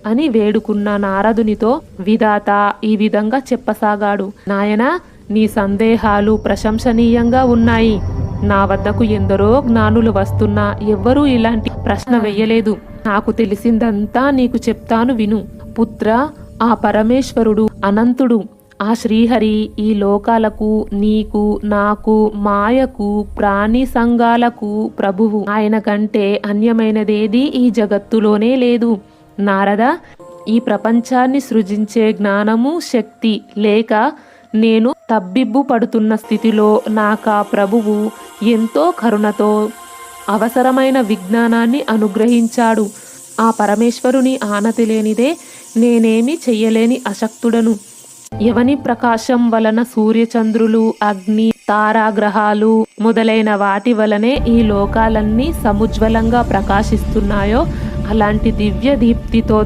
అని వేడుకున్న నారదునితో విధాత ఈ విధంగా చెప్పసాగాడు. నాయనా, నీ సందేహాలు ప్రశంసనీయంగా ఉన్నాయి. నా వద్దకు ఎందరో జ్ఞానులు వస్తున్నా ఎవ్వరూ ఇలాంటి ప్రశ్న వెయ్యలేదు. నాకు తెలిసిందంతా నీకు చెప్తాను విను. పుత్ర, ఆ పరమేశ్వరుడు అనంతుడు. ఆ శ్రీహరి ఈ లోకాలకు, నీకు, నాకు, మాయకు, ప్రాణి సంఘాలకు ప్రభువు. ఆయన కంటే అన్యమైనదేది ఈ జగత్తులోనే లేదు. నారద, ఈ ప్రపంచాన్ని సృజించే జ్ఞానము, శక్తి లేక నేను తబ్బిబ్బు పడుతున్న స్థితిలో నాకా ప్రభువు ఎంతో కరుణతో అవసరమైన విజ్ఞానాన్ని అనుగ్రహించాడు. ఆ పరమేశ్వరుని ఆనతి లేనిదే నేనేమి చెయ్యలేని అశక్తుడను. ఎవని ప్రకాశం వలన సూర్యచంద్రులు, అగ్ని, తారాగ్రహాలు మొదలైన వాటి వలనే ఈ లోకాలన్నీ సముజ్వలంగా ప్రకాశిస్తున్నాయో అలాంటి దివ్య దీప్తితో